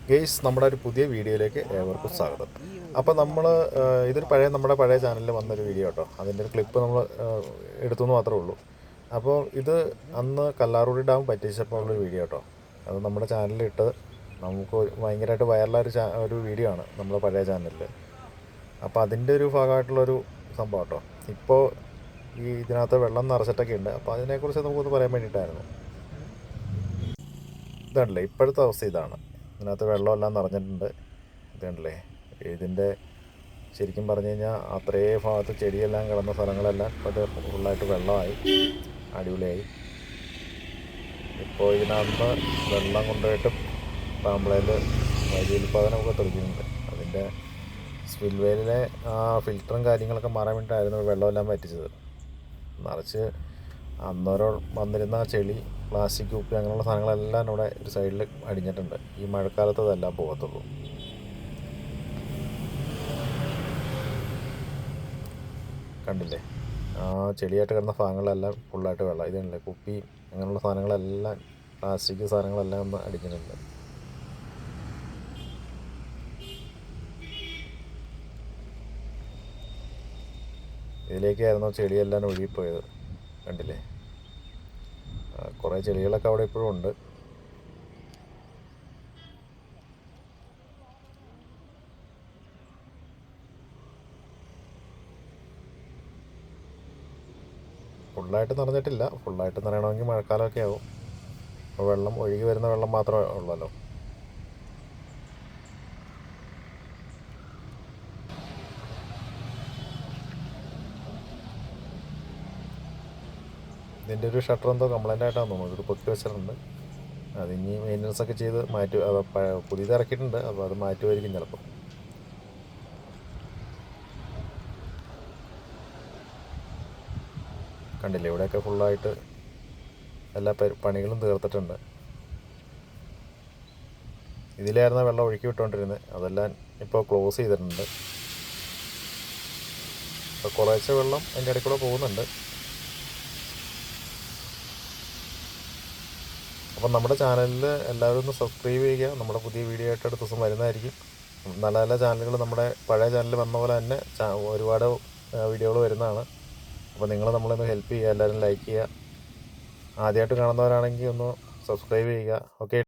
Guys, നമ്മുടെ ഒരു പുതിയ വീഡിയോയിലേക്ക് ഏവർക്കും സ്വാഗതം. അപ്പോൾ ഇതൊരു നമ്മുടെ പഴയ ചാനലിൽ വന്നൊരു വീഡിയോ കേട്ടോ. അതിൻ്റെ ഒരു ക്ലിപ്പ് നമ്മൾ എടുത്തെന്ന് മാത്രമേ ഉള്ളൂ. അപ്പോൾ ഇത് അന്ന് കല്ലാറുടി ഡാം പറ്റിച്ചപ്പോൾ ഉള്ളൊരു വീഡിയോ കേട്ടോ. അത് നമ്മുടെ ചാനലിൽ ഇട്ട് നമുക്ക് ഭയങ്കരമായിട്ട് വൈറലായൊരു ഒരു വീഡിയോ ആണ് നമ്മുടെ പഴയ ചാനലിൽ. അപ്പോൾ അതിൻ്റെ ഒരു ഭാഗമായിട്ടുള്ളൊരു സംഭവം കേട്ടോ. ഇപ്പോൾ ഇതിനകത്ത് വെള്ളം നിറച്ചിട്ടൊക്കെ ഉണ്ട്. അപ്പോൾ അതിനെക്കുറിച്ച് നമുക്കൊന്ന് പറയാൻ വേണ്ടിയിട്ടായിരുന്നു. ഇതാണല്ലേ ഇപ്പോഴത്തെ അവസ്ഥ. ഇതാണ്, ഇതിനകത്ത് വെള്ളമെല്ലാം നിറഞ്ഞിട്ടുണ്ട്. ഇതുണ്ടല്ലേ, ഇതിൻ്റെ ശരിക്കും പറഞ്ഞു കഴിഞ്ഞാൽ അത്രേ ഭാഗത്ത് ചെടിയെല്ലാം കിടന്ന സ്ഥലങ്ങളെല്ലാം ഇപ്പോൾ ഇത് ഫുള്ളായിട്ട് വെള്ളമായി, അടിപൊളിയായി. ഇപ്പോൾ ഇതിനകത്ത് വെള്ളം കൊണ്ടുപോയിട്ട് പാമ്പളയിൽ വൈദ്യുതോൽപാദനമൊക്കെ തെളിക്കുന്നുണ്ട്. അതിൻ്റെ സ്പിൽവേയിലെ ആ ഫിൽറ്ററും കാര്യങ്ങളൊക്കെ മാറാൻ വേണ്ടിയിട്ടായിരുന്നു വെള്ളമെല്ലാം പറ്റിച്ചത്. നിറച്ച് അന്നേരം വന്നിരുന്ന ചെളി, പ്ലാസ്റ്റിക് കുപ്പി അങ്ങനെയുള്ള സാധനങ്ങളെല്ലാം ഇവിടെ ഒരു സൈഡിൽ അടിഞ്ഞിട്ടുണ്ട്. ഈ മഴക്കാലത്ത് അതെല്ലാം പോകത്തുള്ളൂ. കണ്ടില്ലേ, ആ ചെളിയായിട്ട് കിടന്ന ഭാഗങ്ങളെല്ലാം ഫുള്ളായിട്ട് വെള്ളം. ഇതല്ലേ കുപ്പി അങ്ങനെയുള്ള സാധനങ്ങളെല്ലാം, പ്ലാസ്റ്റിക് സാധനങ്ങളെല്ലാം ഒന്ന് അടിഞ്ഞിട്ടുണ്ട്. ഇതിലേക്കായിരുന്നു ചെളിയെല്ലാം ഒഴുകിപ്പോയത്. കണ്ടില്ലേ, കുറേ ചെളികളൊക്കെ അവിടെ ഇപ്പോഴും ഉണ്ട്. ഫുള്ളായിട്ട് നിറഞ്ഞിട്ടില്ല. ഫുള്ളായിട്ട് നിറയണമെങ്കിൽ മഴക്കാലമൊക്കെ ആവും. അപ്പോൾ വെള്ളം ഒഴുകി വരുന്ന വെള്ളം മാത്രമേ ഉള്ളല്ലോ. ഇതിൻ്റെ ഒരു ഷട്ടർ എന്തോ കംപ്ലൈൻ്റ് ആയിട്ടാണ് തോന്നുന്നു. ഇതൊരു പൊട്ടി വെച്ചിട്ടുണ്ട്. അതിനി മെയിൻ്റനൻസ് ഒക്കെ ചെയ്ത് മാറ്റി, അത് പുതിയത് ഇറക്കിയിട്ടുണ്ട്. അപ്പോൾ അത് മാറ്റുമായിരിക്കും ചിലപ്പോൾ. കണ്ടില്ലേ, ഇവിടെയൊക്കെ ഫുള്ളായിട്ട് എല്ലാ പണികളും തീർത്തിട്ടുണ്ട്. ഇതിലായിരുന്നു വെള്ളം ഒഴുക്കി വിട്ടുകൊണ്ടിരുന്നത്. അതെല്ലാം ഇപ്പോൾ ക്ലോസ് ചെയ്തിട്ടുണ്ട്. അപ്പോൾ കുറേശ്ശെ വെള്ളം അതിൻ്റെ ഇടയ്ക്ക് കൂടെ പോകുന്നുണ്ട്. അപ്പം നമ്മുടെ ചാനലിൽ എല്ലാവരും ഒന്ന് സബ്സ്ക്രൈബ് ചെയ്യുക. നമ്മുടെ പുതിയ വീഡിയോ ആയിട്ട് അടുത്ത ദിവസം വരുന്നതായിരിക്കും. നല്ല നല്ല ചാനലുകൾ നമ്മുടെ പഴയ ചാനലിൽ വന്ന പോലെ തന്നെ ഒരുപാട് വീഡിയോകൾ വരുന്നതാണ്. അപ്പോൾ നിങ്ങൾ നമ്മളൊന്ന് ഹെൽപ്പ് ചെയ്യുക, എല്ലാവരും ലൈക്ക് ചെയ്യുക. ആദ്യമായിട്ട് കാണുന്നവരാണെങ്കിൽ ഒന്ന് സബ്സ്ക്രൈബ് ചെയ്യുക. ഓക്കെ.